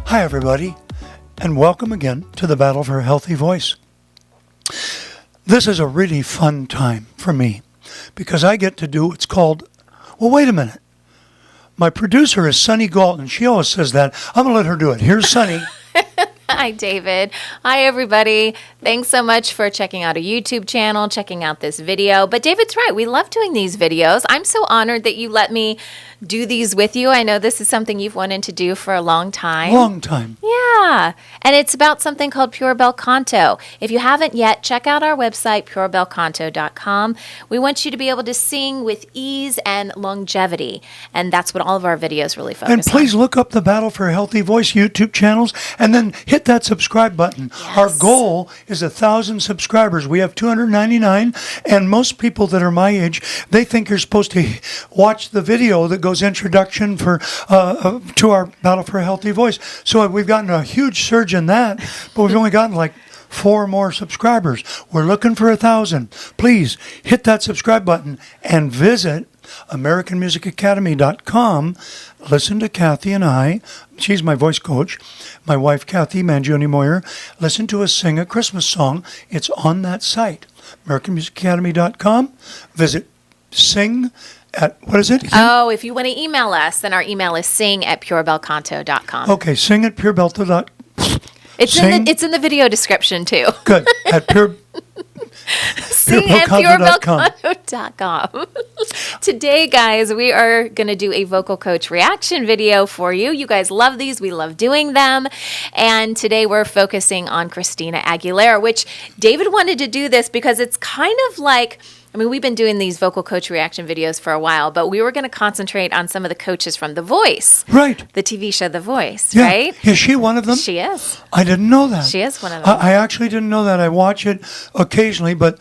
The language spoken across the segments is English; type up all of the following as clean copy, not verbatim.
Hi, everybody, and welcome again to the Battle for a Healthy Voice. This is a really fun time for me because I get to do what's called, well, wait a minute. My producer is Sunny Galton. She always says that. I'm going to let her do it. Here's Sunny. Hi, David. Hi, everybody. Thanks so much for checking out a YouTube channel, checking out this video. But David's right. We love doing these videos. I'm so honored that you let me do these with you. I know this is something you've wanted to do for a long time. Long time. Yeah. And it's about something called Pure Bel Canto. If you haven't yet, check out our website, purebelcanto.com. We want you to be able to sing with ease and longevity. And that's what all of our videos really focus on. And please look up the Battle for a Healthy Voice YouTube channels and then hit that subscribe button. Yes. Our goal is 1,000 subscribers. We have 299, and most people that are my age, they think you're supposed to watch the video that goes introduction for to our Battle for a Healthy Voice. So we've gotten a huge surge in that, but we've only gotten like 4 more subscribers. We're looking for 1,000. Please hit that subscribe button and visit AmericanMusicAcademy.com. Listen to Kathy and I. She's my voice coach. My wife, Kathy Mangione Moyer. Listen to us sing a Christmas song. It's on that site, AmericanMusicAcademy.com. Visit sing at, what is it? Oh, if you want to email us, then our email is sing@purebelcanto.com. Okay, sing at purebelcanto.com. It's in the video description too. Good. At Sing at purebelcanto.com. Today, guys, we are going to do a vocal coach reaction video for you. You guys love these. We love doing them. And today we're focusing on Christina Aguilera, which David wanted to do this because it's kind of like, I mean, we've been doing these vocal coach reaction videos for a while, but we were going to concentrate on some of the coaches from The Voice. Right. The TV show The Voice, Yeah. right? Is she one of them? She is. I didn't know that. She is one of them. I actually didn't know that. I watch it occasionally, but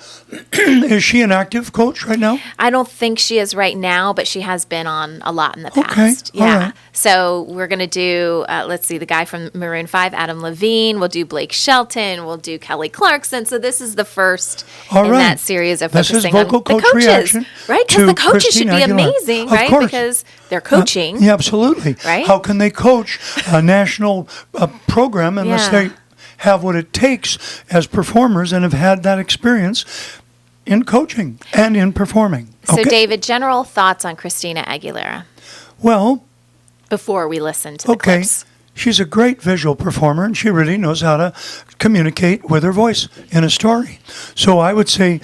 is she an active coach right now? I don't think she is right now, but she has been on a lot in the past. Okay, Yeah. all right. So we're going to do, let's see, the guy from Maroon 5, Adam Levine. We'll do Blake Shelton. We'll do Kelly Clarkson. So this is the first in that series of This is focusing on vocal the coach coaches. reaction Right? Because to the coaches Christina should be Aguilera. amazing, Of right? course. Because they're coaching. Yeah, absolutely. Right? How can they coach a national program unless they have what it takes as performers and have had that experience in coaching and in performing? So, David, general thoughts on Christina Aguilera Well, before we listen to the clips. She's a great visual performer, and she really knows how to communicate with her voice in a story. So I would say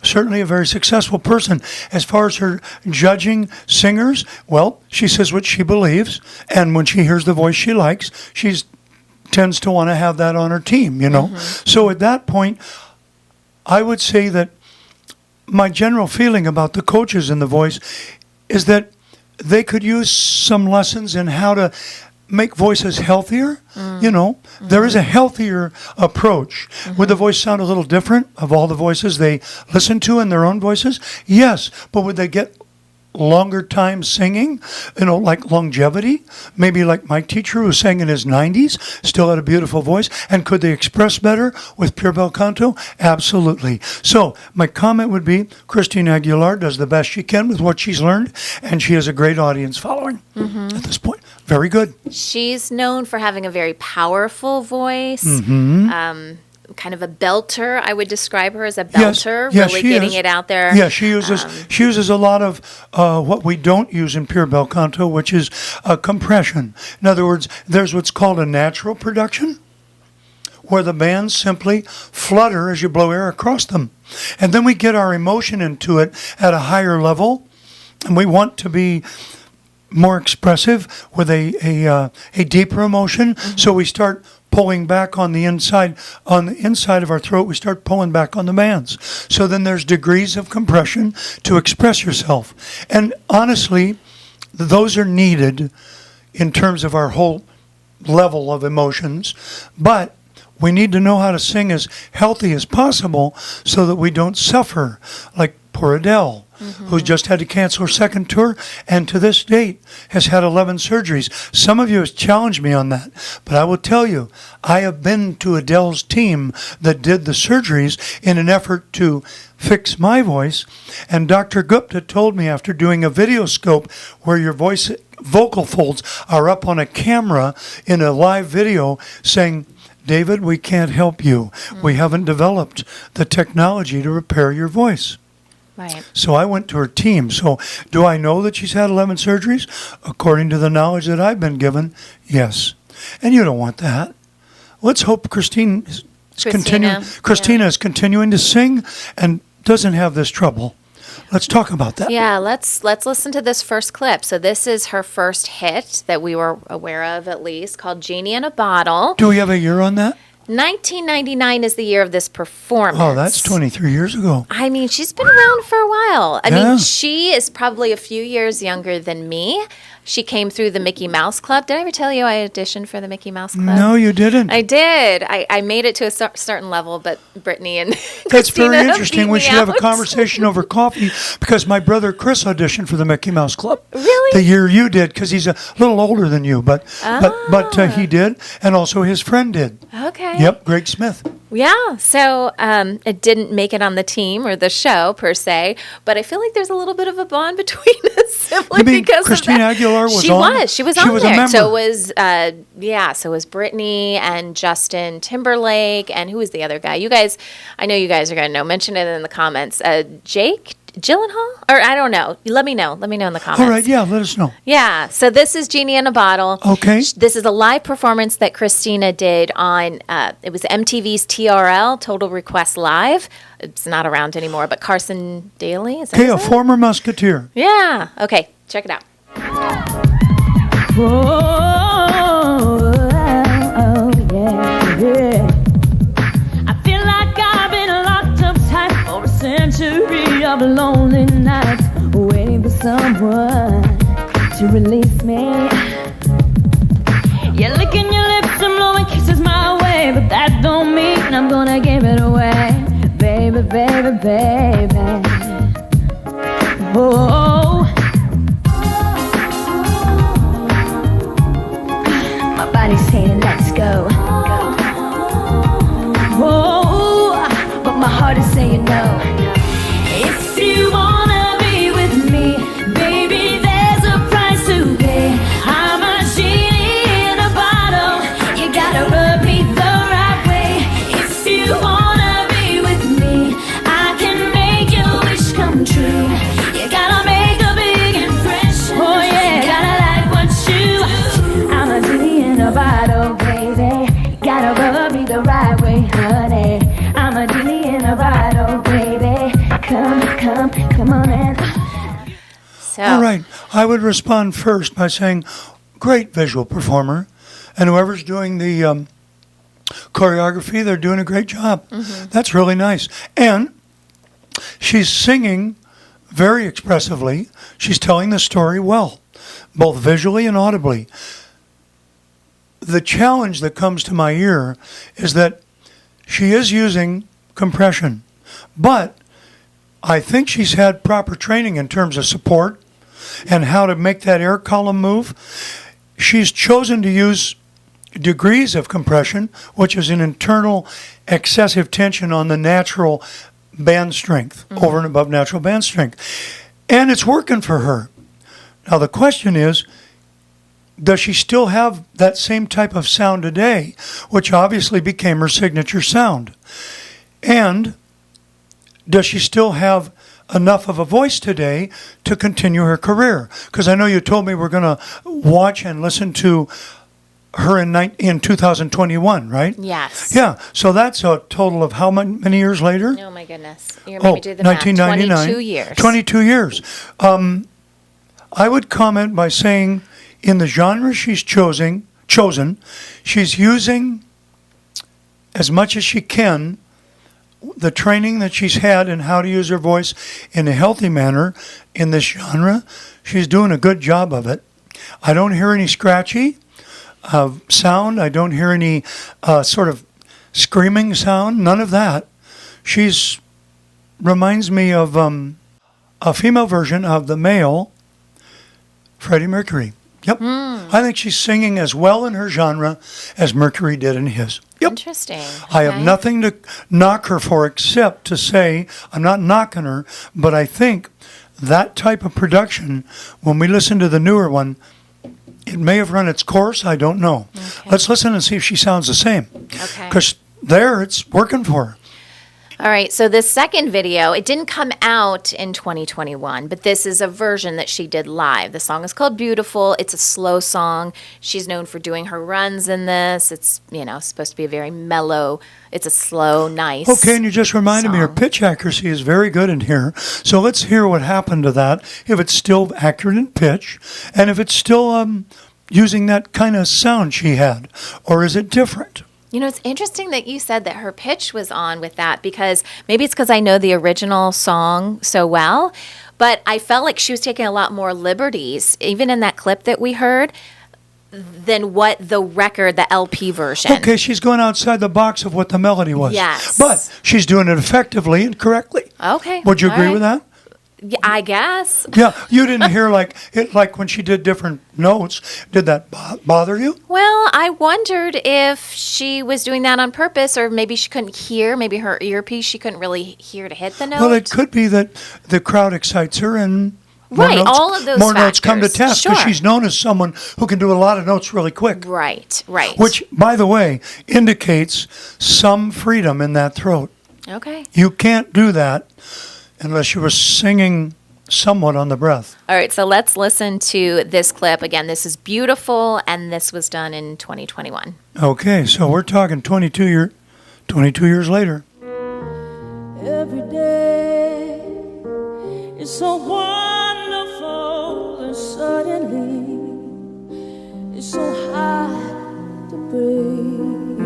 certainly a very successful person. As far as her judging singers, well, she says what she believes, and when she hears the voice she likes, she tends to want to have that on her team, you know. Mm-hmm. So at that point, I would say that my general feeling about the coaches in The Voice is that they could use some lessons in how to make voices healthier. You know, there is a healthier approach. Would the voice sound a little different of all the voices they listen to in their own voices? Yes, but would they get longer time singing, you know, like longevity? Maybe like my teacher who sang in his 90s, still had a beautiful voice. And could they express better with Pure Bel Canto? Absolutely. So my comment would be Christina Aguilera does the best she can with what she's learned, and she has a great audience following at this point. Very good. She's known for having a very powerful voice. Kind of a belter. I would describe her as a belter, yes, really she getting is. it out there. Yeah, she uses a lot of what we don't use in Pure Bel Canto, which is compression. In other words, there's what's called a natural production, where the bands simply flutter as you blow air across them. And then we get our emotion into it at a higher level, and we want to be more expressive with a deeper emotion. So we start pulling back on the inside of our throat. We start pulling back on the bands. So then there's degrees of compression to express yourself. And honestly, those are needed in terms of our whole level of emotions. But we need to know how to sing as healthy as possible so that we don't suffer like poor Adele, who's just had to cancel her second tour, and to this date has had 11 surgeries. Some of you have challenged me on that, but I will tell you, I have been to Adele's team that did the surgeries in an effort to fix my voice, and Dr. Gupta told me after doing a video scope where your voice vocal folds are up on a camera in a live video saying, David, we can't help you. We haven't developed the technology to repair your voice. Right. So I went to her team. So do I know that she's had 11 surgeries? According to the knowledge that I've been given, yes. And you don't want that. Let's hope Christina is continuing to sing and doesn't have this trouble. Let's talk about that. Yeah, let's listen to this first clip. So this is her first hit that we were aware of, at least, called Genie in a Bottle. Do we have a year on that? 1999 is the year of this performance. Oh, that's 23 years ago. I mean, she's been around for a while. I Yeah. mean, she is probably a few years younger than me. She came through the Mickey Mouse Club. Did I ever tell you I auditioned for the Mickey Mouse Club? No, you didn't. I did. I made it to a certain level, but Brittany and That's Christina very interesting. beat We me should have a out. conversation over coffee because my brother Chris auditioned for the Mickey Mouse Club. Really? The year you did, because he's a little older than you, but he did, and also his friend did. Okay. Yep, Greg Smith. Yeah. So it didn't make it on the team or the show per se, but I feel like there's a little bit of a bond between us simply You mean because Christina of that. Aguilera was She on? was. She was She on was a there. member. So it was Brittany and Justin Timberlake and who was the other guy? You guys, I know you guys are going to know. Mention it in the comments. Jake Gyllenhaal? Or I don't know. Let me know. Let me know in the comments. All right, yeah, let us know. Yeah. So this is Genie in a Bottle. Okay. This is a live performance that Christina did on, it was MTV's TRL, Total Request Live. It's not around anymore, but Carson Daly, is that Okay, his a name? former Musketeer. Yeah. Okay. Check it out. Yeah. I feel like I've been locked up tight for a century of lonely nights, waiting for someone to release me. You're licking your lips and blowing kisses my way, but that don't mean I'm gonna give it away, baby, baby, baby. Oh. My body's saying let's go. Oh, but my heart is saying no. If you wanna be with me, baby, there's a price to pay. I'm a genie in a bottle. You gotta rub me the right way. If you wanna be with me, I can make your wish come true. You gotta make a big impression. Oh yeah, gotta like what you do. I'm a genie in a bottle, baby. Gotta rub me the right way, honey. I'm a genie in a bottle, baby. Come on in. So, All right, I would respond first by saying, great visual performer, and whoever's doing the choreography, they're doing a great job. That's really nice. And she's singing very expressively. She's telling the story well, both visually and audibly. The challenge that comes to my ear is that she is using compression, but I think she's had proper training in terms of support and how to make that air column move. She's chosen to use degrees of compression, which is an internal excessive tension on the natural band strength, over and above natural band strength. And it's working for her. Now the question is, does she still have that same type of sound today, which obviously became her signature sound? And does she still have enough of a voice today to continue her career? Because I know you told me we're going to watch and listen to her in 2021, right? yes. Yeah. So that's a total of how many years later? Oh my goodness. You made me do the math. 1999. 22 years. 22 years. I would comment by saying in the genre she's chosen, she's using as much as she can the training that she's had in how to use her voice in a healthy manner in this genre. She's doing a good job of it. I don't hear any scratchy sound. I don't hear any sort of screaming sound. None of that. She's reminds me of a female version of the male Freddie Mercury. Yep. I think she's singing as well in her genre as Mercury did in his. Yep. Interesting. I have Okay. nothing to knock her for except to say, I'm not knocking her, but I think that type of production, when we listen to the newer one, It may have run its course. I don't know. Okay. Let's listen and see if she sounds the same. Okay. Because there, it's working for her. All right, so this second video, it didn't come out in 2021, but this is a version that she did live. The song is called Beautiful. It's a slow song. She's known for doing her runs in this. It's, supposed to be a very mellow, it's a slow, nice Okay, and you just reminded me her song. pitch accuracy is very good in here. So let's hear what happened to that, if it's still accurate in pitch, and if it's still using that kind of sound she had, or is it different? It's interesting that you said that her pitch was on with that, because maybe it's because I know the original song so well, but I felt like she was taking a lot more liberties, even in that clip that we heard, than what the record, the LP version. Okay, she's going outside the box of what the melody was. Yes. But she's doing it effectively and correctly. Okay. Would you all agree right. with that? Yeah, I guess. Yeah, you didn't hear like when she did different notes. Did that bother you? Well, I wondered if she was doing that on purpose, or maybe she couldn't hear. Maybe her earpiece, she couldn't really hear to hit the note. Well, it could be that the crowd excites her and Right, all of those more notes come to factors. task, because Sure. she's known as someone who can do a lot of notes really quick. Right. Which, by the way, indicates some freedom in that throat. Okay. You can't do that unless you were singing somewhat on the breath. All right, so let's listen to this clip. Again, this is Beautiful, and this was done in 2021. Okay, so we're talking 22 years later. Every day is so wonderful, and suddenly it's so hard to breathe.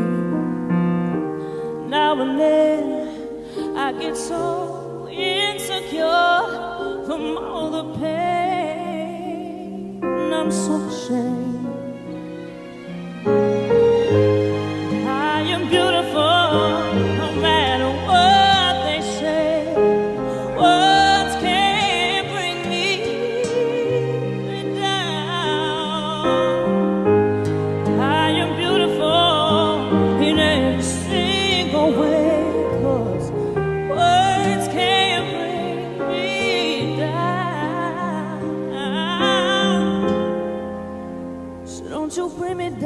Now and then I get so insecure from all the pain. I'm so ashamed. I am beautiful, no matter what they say. Words can't bring me down. I am beautiful in every single way, 'cause words can't bring me down. So don't you bring me down.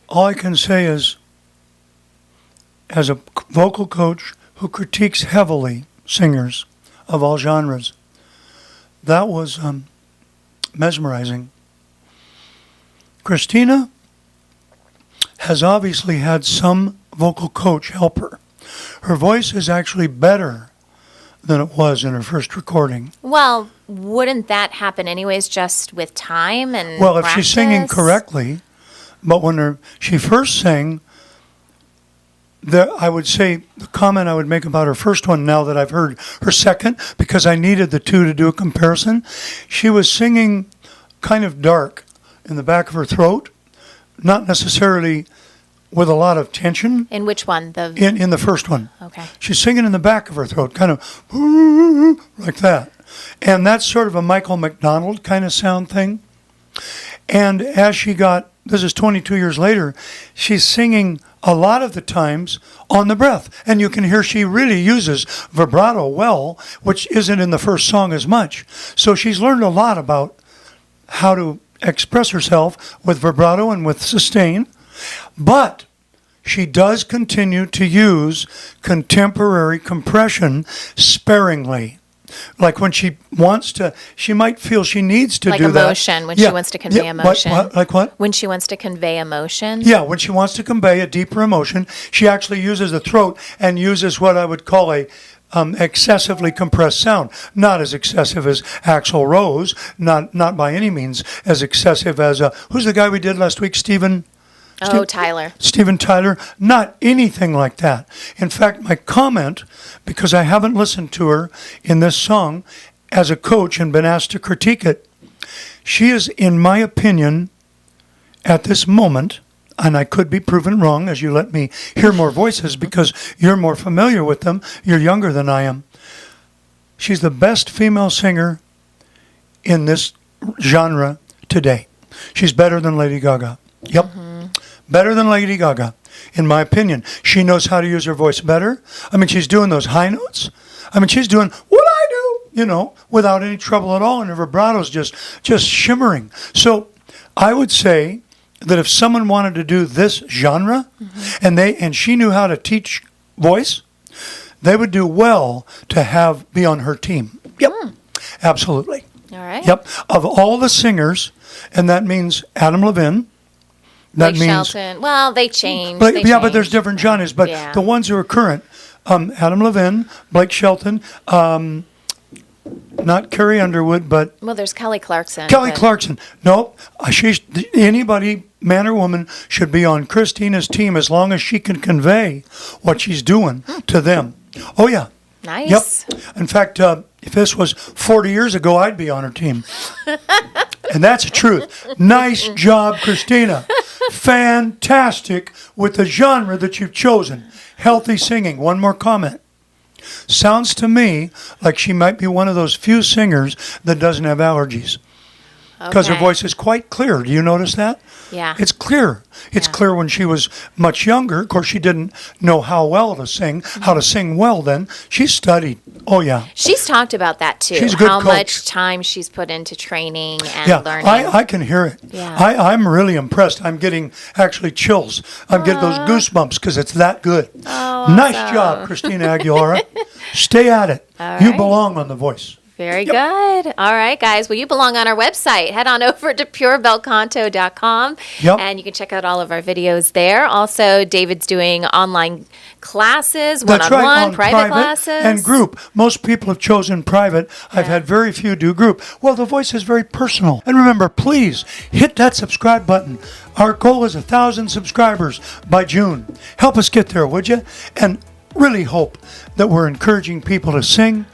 All I can say is, as a vocal coach who critiques heavily singers of all genres, that was mesmerizing. Christina has obviously had some vocal coach help her. Her voice is actually better than it was in her first recording. Well, wouldn't that happen anyways, just with time and Well, if she's singing practice? correctly, but when she first sang, I would say the comment I would make about her first one, now that I've heard her second, because I needed the two to do a comparison, she was singing kind of dark in the back of her throat, not necessarily with a lot of tension. In which one? In the first one. Okay. She's singing in the back of her throat, kind of like that. And that's sort of a Michael McDonald kind of sound thing. And as she got, this is 22 years later, she's singing a lot of the times on the breath. And you can hear she really uses vibrato well, which isn't in the first song as much. So she's learned a lot about how to express herself with vibrato and with sustain. But she does continue to use contemporary compression sparingly. Like when she wants to, she might feel she needs to Like do that. emotion, when she wants to convey emotion. Like what? When she wants to convey emotion? Yeah, when she wants to convey a deeper emotion, she actually uses the throat and uses what I would call a excessively compressed sound. Not as excessive as Axl Rose, not by any means as excessive as, who's the guy we did last week, Steven Tyler. Steven Tyler, not anything like that. In fact, my comment, because I haven't listened to her in this song as a coach and been asked to critique it, she is, in my opinion, at this moment, and I could be proven wrong as you let me hear more voices because you're more familiar with them, you're younger than I am. She's the best female singer in this genre today. She's better than Lady Gaga. Yep. Better than Lady Gaga. in my opinion. She knows how to use her voice better. I mean, she's doing those high notes. I mean, she's doing what I do, without any trouble at all, and her vibrato's just shimmering. So I would say that if someone wanted to do this genre, and she knew how to teach voice, they would do well to be on her team. Yep, absolutely. All right. Yep, of all the singers, and that means Adam Levine. That Blake means Shelton. Well, they changed. But, They but there's changed. different genres. But Yeah. the ones who are current, Adam Levine, Blake Shelton, not Carrie Underwood, but Well, there's Kelly Clarkson. Kelly but- Clarkson. No, anybody, man or woman, should be on Christina's team as long as she can convey what she's doing to them. Oh, yeah. Nice. Yep. In fact, if this was 40 years ago, I'd be on her team. And that's the truth. Nice job, Christina. Fantastic with the genre that you've chosen. Healthy singing. One more comment. Sounds to me like she might be one of those few singers that doesn't have allergies. Because her Okay. voice is quite clear. Do you notice that? Yeah. It's clear. It's Yeah. clear when she was much younger. Of course, she didn't know how to sing well then. She studied. Oh, yeah. She's talked about that too. She's a good how coach. much time she's put into training and Yeah, learning. I can hear it. Yeah. I'm really impressed. I'm getting actually chills. I'm getting those goosebumps because it's that good. Nice job, Christina Aguilera. Stay at it. All You right. belong on The Voice. Very good. All right, guys. Well, you belong on our website. Head on over to purebelcanto.com Yep. and you can check out all of our videos there. Also, David's doing online classes, That's one-on-one, right, on private classes. and group. Most people have chosen private. I've had very few do group. Well, The Voice is very personal. And remember, please hit that subscribe button. Our goal is 1,000 subscribers by June. Help us get there, would you? And really hope that we're encouraging people to sing.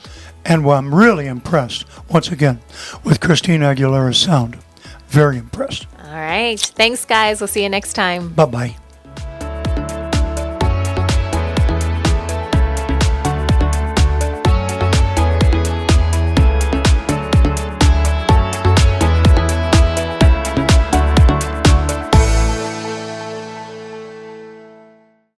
And I'm really impressed, once again, with Christina Aguilera's sound. Very impressed. All right. Thanks, guys. We'll see you next time. Bye-bye.